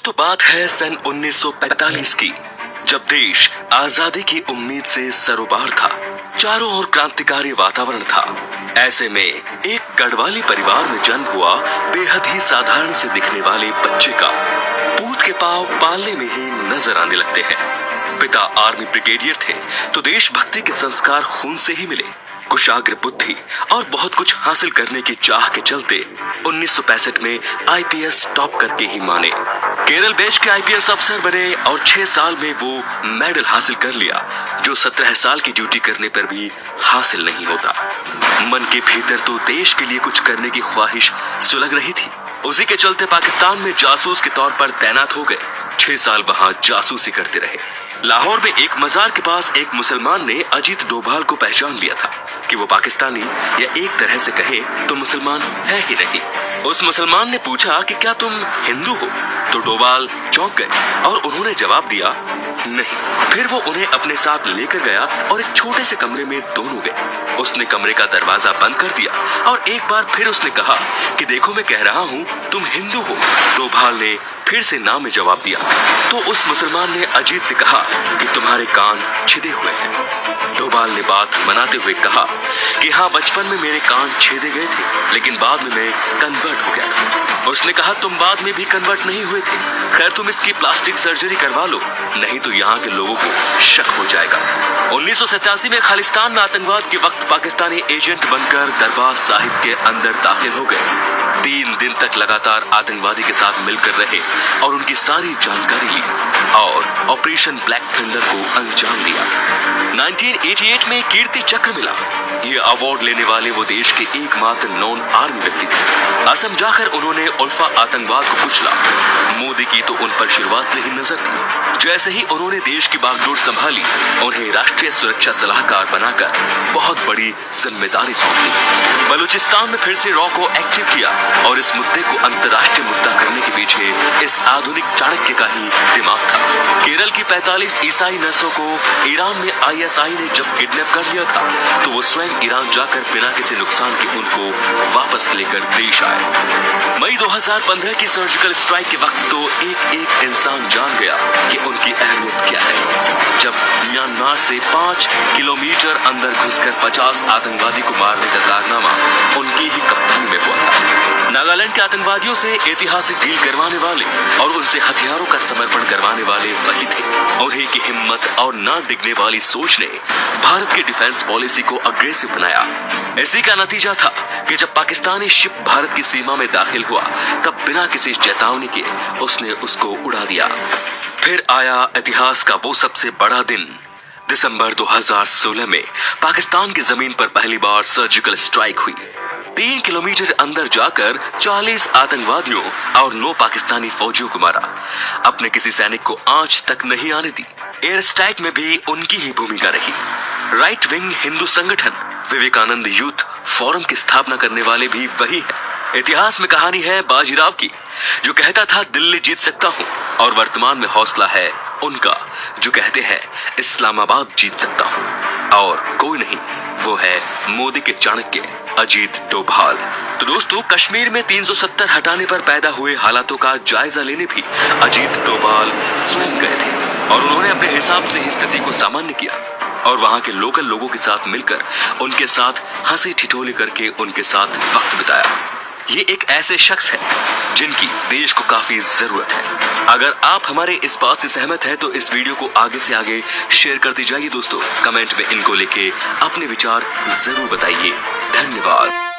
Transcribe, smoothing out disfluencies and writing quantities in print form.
दोस्तों बात है सन 1945 की, जब देश आजादी की उम्मीद से सरोबार था। चारों ओर क्रांतिकारी वातावरण था। ऐसे में एक गढ़वाली परिवार में जन्म हुआ बेहद ही साधारण से दिखने वाले बच्चे का पूत के पांव पालने में ही नजर आने लगते हैं। पिता आर्मी ब्रिगेडियर थे तो देशभक्ति के संस्कार खून से ही मिले। कुशाग्र बुद्धि और बहुत कुछ हासिल करने की चाह के चलते 1965 में आईपीएस टॉप करके ही माने। केरल बेच के आईपीएस अफसर बने और 6 साल में वो मेडल हासिल कर लिया, जो 17 साल की ड्यूटी करने पर भी हासिल नहीं होता। मन के भीतर तो देश के लिए कुछ करने की ख्वाहिश सुलग रही थी। उसी के चलते पाकिस्तान में जासूस के तौर पर तैनात हो गए। 6 साल वहां जासूसी करते रहे। लाहौर में एक मजार के पास एक मुसलमान ने अजीत डोभाल को पहचान लिया था कि वो पाकिस्तानी या एक तरह से कहे तो मुसलमान है ही नहीं। उस मुसलमान ने पूछा कि क्या तुम हिंदू हो? तो डोभाल चौंक गए और उन्होंने जवाब दिया नहीं। फिर वो उन्हें अपने साथ लेकर गया और एक छोटे से कमरे में दोनों गए। उसने कमरे का दरवाजा बंद कर दिया और एक बार फिर उसने कहा कि देखो मैं कह रहा हूँ तुम हिंदू हो। डोभाल ने फिर से ना में जवाब दिया। तो उस मुसलमान ने अजीत से कहा कि तुम्हारे कान छिदे हुए हैं। डोभाल ने बात मनाते हुए कहा कि हाँ, बचपन में मेरे कान छेदे गए थे, लेकिन बाद में मैं कन्वर्ट हो गया था। उसने कहा तुम बाद में भी कन्वर्ट नहीं हुए थे। खैर तुम इसकी प्लास्टिक सर्जरी करवा लो, नहीं तो यहाँ के लोगों को शक हो जाएगा। 1987 में खालिस्तान में आतंकवाद के वक्त पाकिस्तानी एजेंट बनकर दरबार साहिब के अंदर दाखिल हो गए। 3 दिन तक लगातार आतंकवादी के साथ मिलकर रहे और उनकी सारी जानकारी ली और ऑपरेशन ब्लैक थंडर को अंजाम दिया। 1988 में कीर्ति चक्र मिला। ये अवार्ड लेने वाले वो देश के एकमात्र नॉन आर्मी व्यक्ति थे। असम जाकर उन्होंने उल्फा आतंकवाद को कुचला। मोदी की तो उन पर शुरुआत से ही नजर थी। जैसे ही उन्होंने देश की बागडोर संभाली, उन्हें राष्ट्रीय सुरक्षा सलाहकार बनाकर बहुत बड़ी जिम्मेदारी सौंपी। बलूचिस्तान में फिर से रॉ को एक्टिव किया और इस मुद्दे को अंतर्राष्ट्रीय मुद्दा करने के पीछे इस आधुनिक चाणक्य का ही दिमाग था। केरल की 45 ईसाई नर्सों को ईरान में आईएसआई ने जब किडनैप कर लिया था, तो वो स्वयं ईरान जाकर बिना किसी नुकसान के उनको वापस लेकर देश आए। मई 2015 की सर्जिकल स्ट्राइक के वक्त तो एक इंसान जान गया कि उनकी अहमियत क्या है। जब म्यांमार से 5 किलोमीटर अंदर घुसकर 50 आतंकवादी को मारने का कारनामा उनकी ही कप्तानी में हुआ था। नागालैंड के आतंकवादियों से ऐतिहासिक डील करवाने वाले और उनसे हथियारों का समर्पण करवाने वाले वही थे। उन्हीं की हिम्मत और ना डिगने वाली सोच ने भारत की डिफेंस पॉलिसी को अग्रेसिव बनाया। इसी का नतीजा था कि जब पाकिस्तानी शिप भारत की सीमा में दाखिल हुआ, तब बिना किसी चेतावनी के उसने उसको उड़ा दिया। फिर आया इतिहास का वो सबसे बड़ा दिन। दिसंबर 2016 में पाकिस्तान की जमीन पर पहली बार सर्जिकल स्ट्राइक हुई। 3 किलोमीटर अंदर जाकर 40 आतंकवादियों और 9 पाकिस्तानी फौजियों को मारा। अपने किसी सैनिक को आंच तक नहीं आने दी। एयर स्ट्राइक में भी उनकी ही भूमिका रही। राइट विंग हिंदू संगठन विवेकानंद यूथ फोरम की स्थापना करने वाले भी वही हैं। इतिहास में कहानी है बाजीराव की, जो कहता था दिल्ली जीत सकता हूँ, और वर्तमान में हौसला है उनका जो कहते हैं इस्लामाबाद जीत सकता हूँ। और कोई नहीं, वो है मोदी के चाणक्य अजीत डोभाल। तो दोस्तों, कश्मीर में 370 हटाने पर पैदा हुए हालातों का जायजा लेने भी अजीत डोभाल स्वयं गए थे और उन्होंने अपने हिसाब से स्थिति को सामान्य किया और वहां के लोकल लोगों के साथ मिलकर उनके साथ हंसी ठिठोली करके उनके साथ वक्त बिताया। ये एक ऐसे शख्स है जिनकी देश को काफी जरूरत है। अगर आप हमारे इस बात से सहमत हैं तो इस वीडियो को आगे से आगे शेयर करते जाइए दोस्तों। कमेंट में इनको लेके अपने विचार जरूर बताइए। धन्यवाद।